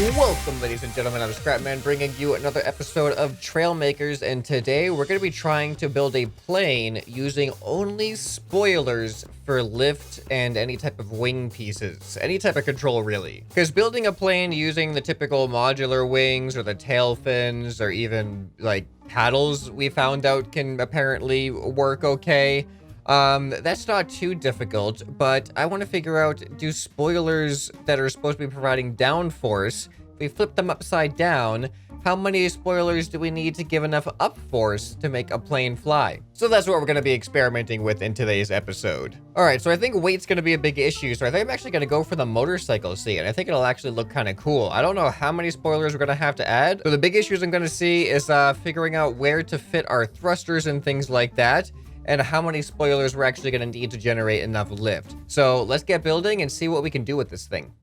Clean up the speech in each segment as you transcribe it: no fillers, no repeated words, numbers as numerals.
Welcome, ladies and gentlemen, I'm ScrapMan, bringing you another episode of Trailmakers, and today we're going to be trying to build a plane using only spoilers for lift and any type of wing pieces, any type of control, really. Because building a plane using the typical modular wings or the tail fins or even, like, paddles we found out can apparently work okay. That's not too difficult, but I want to figure out, do spoilers that are supposed to be providing downforce, if we flip them upside down, how many spoilers do we need to give enough upforce to make a plane fly? So that's what we're going to be experimenting with in today's episode. Alright, so I think weight's going to be a big issue, so I think I'm actually going to go for the motorcycle seat, and I think it'll actually look kind of cool. I don't know how many spoilers we're going to have to add, so the big issues I'm going to see is figuring out where to fit our thrusters and things like that, and how many spoilers we're actually going to need to generate enough lift. So let's get building and see what we can do with this thing.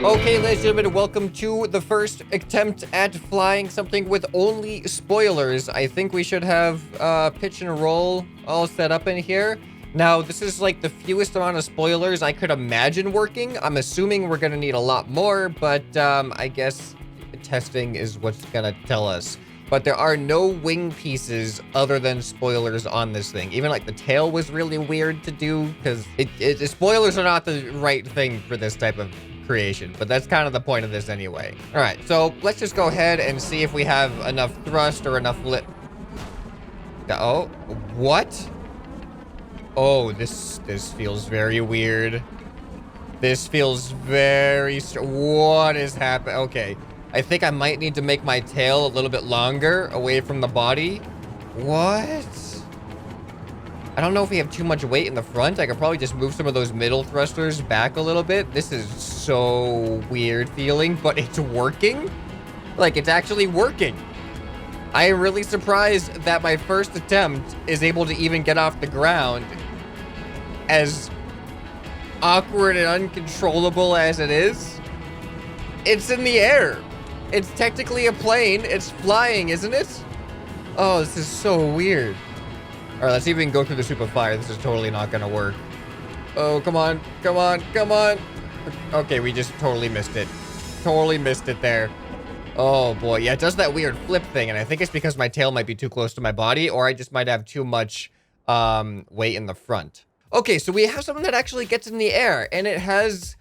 Okay, ladies and gentlemen, welcome to the first attempt at flying something with only spoilers. I think we should have pitch and roll all set up in here. Now, this is like the fewest amount of spoilers I could imagine working. I'm assuming we're going to need a lot more, but I guess testing is what's going to tell us. But there are no wing pieces other than spoilers on this thing. Even like the tail was really weird to do because spoilers are not the right thing for this type of creation, but that's kind of the point of this anyway. All right, so let's just go ahead and see if we have enough thrust or enough lift. Oh, what? Oh, this feels very weird. This feels very what is happening? Okay, I think I might need to make my tail a little bit longer away from the body. What? I don't know if we have too much weight in the front. I could probably just move some of those middle thrusters back a little bit. This is so weird feeling, but it's working. Like, it's actually working. I am really surprised that my first attempt is able to even get off the ground. As awkward and uncontrollable as it is, it's in the air. It's technically a plane. It's flying, isn't it? Oh, this is so weird. All right, let's see if we can go through the soup of fire. This is totally not going to work. Oh, come on. Come on. Come on. Okay, we just totally missed it. Totally missed it there. Oh, boy. Yeah, it does that weird flip thing, and I think it's because my tail might be too close to my body, or I just might have too much weight in the front. Okay, so we have something that actually gets in the air, and it has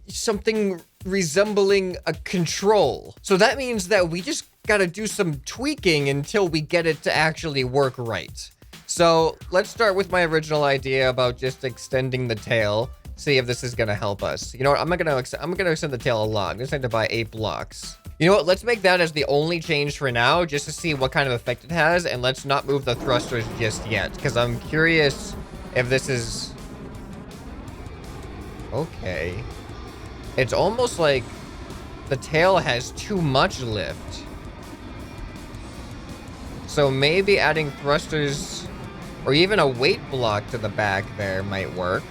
something resembling a control. So that means that we just gotta do some tweaking until we get it to actually work right. So let's start with my original idea about just extending the tail. See if this is gonna help us. You know what? I'm gonna extend the tail a lot. I'm gonna extend it by 8 blocks. You know what? Let's make that as the only change for now, just to see what kind of effect it has, and let's not move the thrusters just yet, because I'm curious if this is okay. It's almost like the tail has too much lift. So maybe adding thrusters or even a weight block to the back there might work.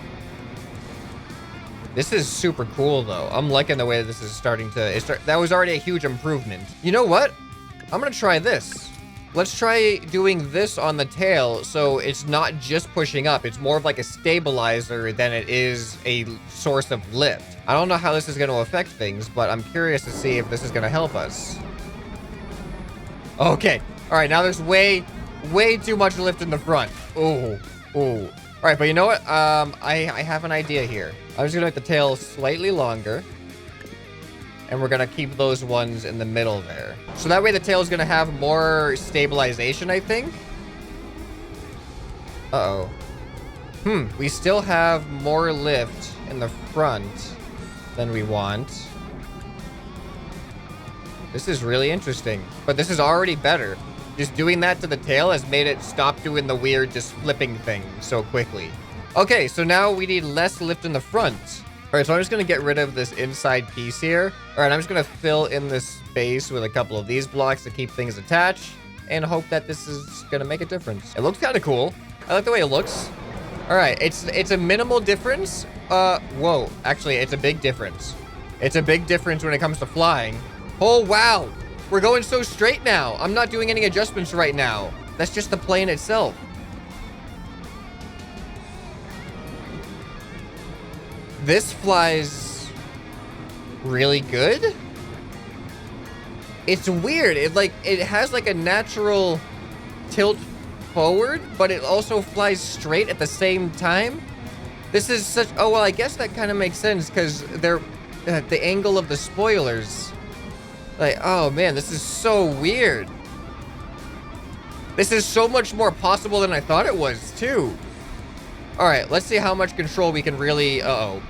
This is super cool, though. I'm liking the way that this is starting to... that was already a huge improvement. You know what? I'm gonna try this. Let's try doing this on the tail, so it's not just pushing up. It's more of like a stabilizer than it is a source of lift. I don't know how this is going to affect things, but I'm curious to see if this is going to help us. Okay. All right, now there's way too much lift in the front. Ooh. All right, but you know what? I have an idea here. I'm just going to make the tail slightly longer. And we're going to keep those ones in the middle there. So that way the tail is going to have more stabilization, I think. Uh-oh. We still have more lift in the front than we want. This is really interesting. But this is already better. Just doing that to the tail has made it stop doing the weird just flipping thing so quickly. Okay, so now we need less lift in the front. All right, so I'm just going to get rid of this inside piece here. All right, I'm just going to fill in this space with a couple of these blocks to keep things attached and hope that this is going to make a difference. It looks kind of cool. I like the way it looks. All right, it's a minimal difference. Whoa, actually, it's a big difference. It's a big difference when it comes to flying. Oh, wow. We're going so straight now. I'm not doing any adjustments right now. That's just the plane itself. This flies really good. It's weird. It has like a natural tilt forward, but it also flies straight at the same time. This is such... Oh, well, I guess that kind of makes sense because they're at the angle of the spoilers. Like, oh man, this is so weird. This is so much more possible than I thought it was, too. All right, let's see how much control we can really... Uh-oh.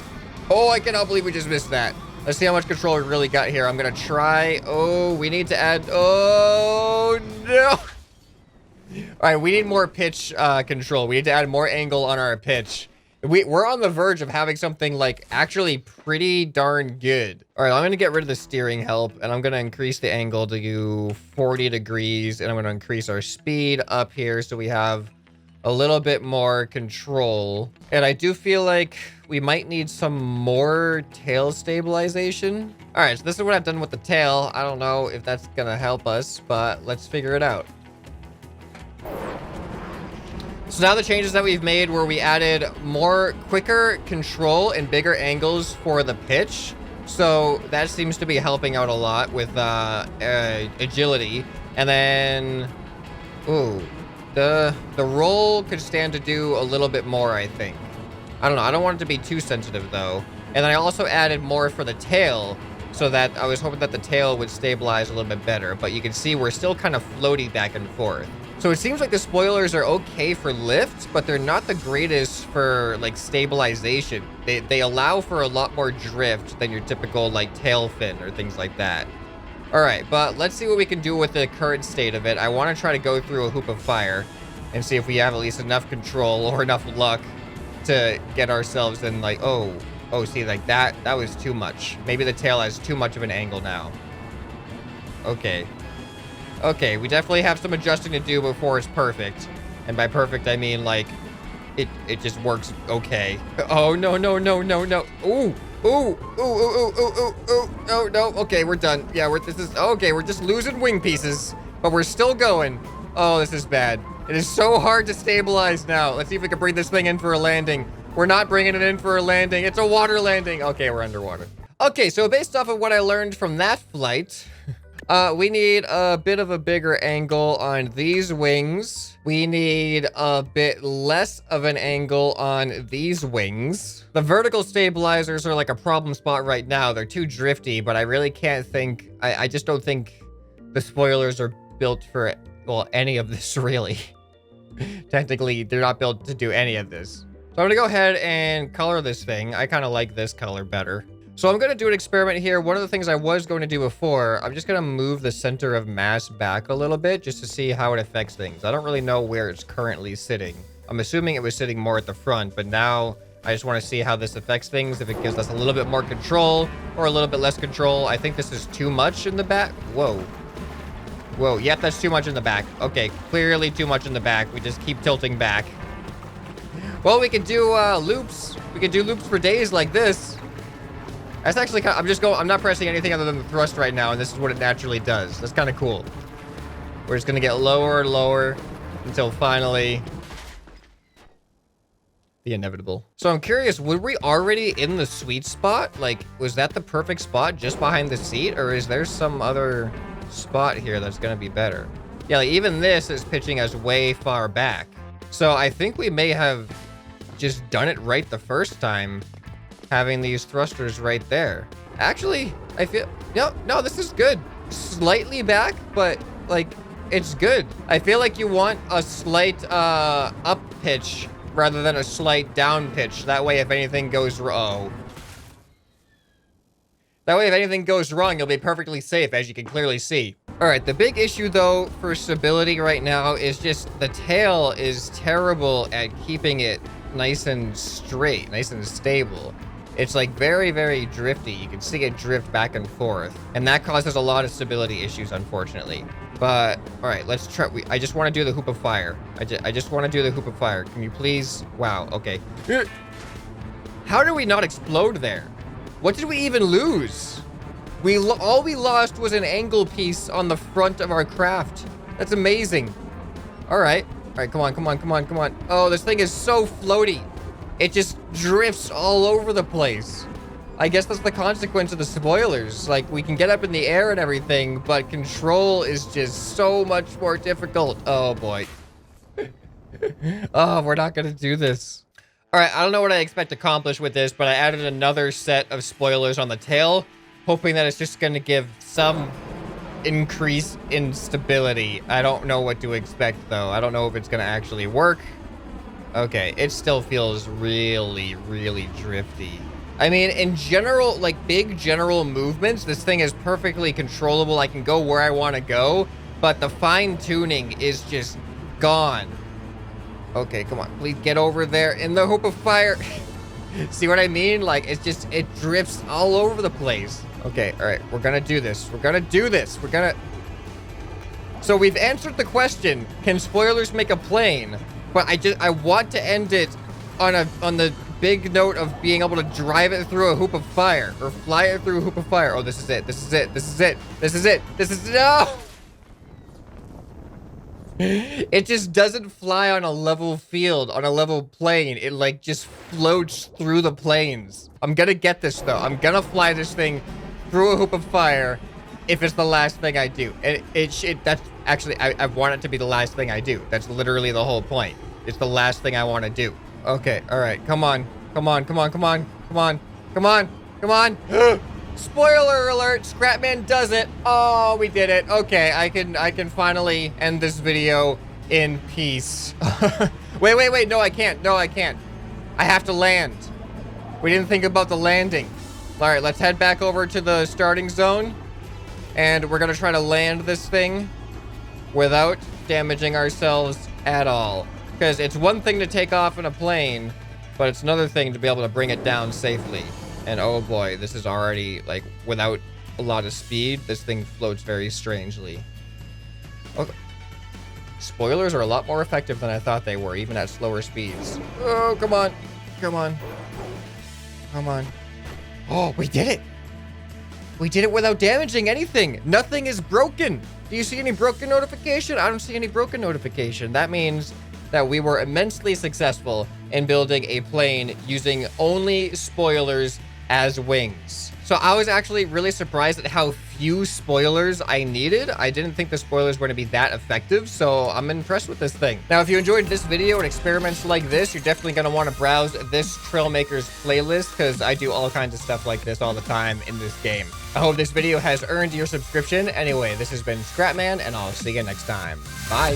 Oh, I cannot believe we just missed that. Let's see how much control we really got here. I'm going to try... Oh, we need to add... Oh, no. All right, we need more pitch control. We need to add more angle on our pitch. We're on the verge of having something, like, actually pretty darn good. All right, I'm going to get rid of the steering help, and I'm going to increase the angle to 40 degrees, and I'm going to increase our speed up here so we have a little bit more control. And I do feel like we might need some more tail stabilization. All right, so this is what I've done with the tail. I don't know if that's going to help us, but let's figure it out. So now the changes that we've made where we added more quicker control and bigger angles for the pitch. So that seems to be helping out a lot with agility. And then, ooh, the roll could stand to do a little bit more, I think. I don't know. I don't want it to be too sensitive, though. And then I also added more for the tail so that I was hoping that the tail would stabilize a little bit better. But you can see we're still kind of floaty back and forth. So it seems like the spoilers are okay for lift, but they're not the greatest for, like, stabilization. They allow for a lot more drift than your typical, like, tail fin or things like that. All right, but let's see what we can do with the current state of it. I want to try to go through a hoop of fire and see if we have at least enough control or enough luck to get ourselves in, like, oh, see, like, that was too much. Maybe the tail has too much of an angle now. Okay, we definitely have some adjusting to do before it's perfect. And by perfect, I mean, like, it just works okay. Oh, no. Ooh. Oh, no. Okay, we're done. Yeah, we're just losing wing pieces. But we're still going. Oh, this is bad. It is so hard to stabilize now. Let's see if we can bring this thing in for a landing. We're not bringing it in for a landing. It's a water landing. Okay, we're underwater. Okay, so based off of what I learned from that flight... we need a bit of a bigger angle on these wings. We need a bit less of an angle on these wings. The vertical stabilizers are like a problem spot right now. They're too drifty, but I really can't think... I just don't think the spoilers are built for, well, any of this, really. Technically, they're not built to do any of this. So I'm gonna go ahead and color this thing. I kind of like this color better. So I'm going to do an experiment here. One of the things I was going to do before, I'm just going to move the center of mass back a little bit just to see how it affects things. I don't really know where it's currently sitting. I'm assuming it was sitting more at the front, but now I just want to see how this affects things, if it gives us a little bit more control or a little bit less control. I think this is too much in the back. Whoa. Yep, that's too much in the back. Okay, clearly too much in the back. We just keep tilting back. Well, we could do loops. We could do loops for days like this. That's actually kind of, I'm not pressing anything other than the thrust right now, and this is what it naturally does. That's kind of cool. We're just gonna get lower and lower until finally the inevitable. So I'm curious, were we already in the sweet spot? Like, was that the perfect spot just behind the seat, or is there some other spot here that's gonna be better? Yeah, like even this is pitching us way far back. So I think we may have just done it right the first time, having these thrusters right there. Actually, I feel, no, this is good. Slightly back, but like, it's good. I feel like you want a slight up pitch rather than a slight down pitch. That way, if anything goes wrong, you'll be perfectly safe, as you can clearly see. All right, the big issue though for stability right now is just the tail is terrible at keeping it nice and straight, nice and stable. It's like very, very drifty. You can see it drift back and forth, and that causes a lot of stability issues, unfortunately. But all right, let's try. I just want to do the hoop of fire. I just want to do the hoop of fire. Can you please? Wow. Okay. How did we not explode there? What did we even lose? All we lost was an angle piece on the front of our craft. That's amazing. All right, come on. Oh, this thing is so floaty. It just drifts all over the place. I guess that's the consequence of the spoilers. Like, we can get up in the air and everything, but control is just so much more difficult. Oh boy. Oh, we're not gonna do this. All right, I don't know what I expect to accomplish with this, but I added another set of spoilers on the tail, hoping that it's just gonna give some increase in stability. I don't know what to expect though. I don't know if it's gonna actually work. Okay, it still feels really, really drifty. I mean, in general, like big general movements, this thing is perfectly controllable. I can go where I want to go, but the fine tuning is just gone. Okay, come on, please get over there in the hoop of fire. See what I mean? Like, it drifts all over the place. Okay, all right, we're gonna do this. So we've answered the question, can spoilers make a plane? But I want to end it on the big note of being able to drive it through a hoop of fire, or fly it through a hoop of fire. Oh, this is it. No! It just doesn't fly on a level field, on a level plane. It like just floats through the planes. I'm gonna get this though. I'm gonna fly this thing through a hoop of fire if it's the last thing I do. That's actually, I want it to be the last thing I do. That's literally the whole point. It's the last thing I want to do. Okay, all right, come on. Spoiler alert, ScrapMan does it. Oh, we did it. Okay, I can finally end this video in peace. Wait, no, I can't. I have to land. We didn't think about the landing. All right, let's head back over to the starting zone, and we're gonna try to land this thing without damaging ourselves at all. Because it's one thing to take off in a plane, but it's another thing to be able to bring it down safely. And oh boy, this is already, like, without a lot of speed, this thing floats very strangely. Okay. Spoilers are a lot more effective than I thought they were, even at slower speeds. Oh, come on. Oh, we did it. We did it without damaging anything. Nothing is broken. Do you see any broken notification? I don't see any broken notification. That means that we were immensely successful in building a plane using only spoilers as wings. So I was actually really surprised at how few spoilers I needed. I didn't think the spoilers were going to be that effective, so I'm impressed with this thing. Now, if you enjoyed this video and experiments like this, you're definitely going to want to browse this Trailmakers playlist, because I do all kinds of stuff like this all the time in this game. I hope this video has earned your subscription. Anyway, this has been ScrapMan, and I'll see you next time. Bye.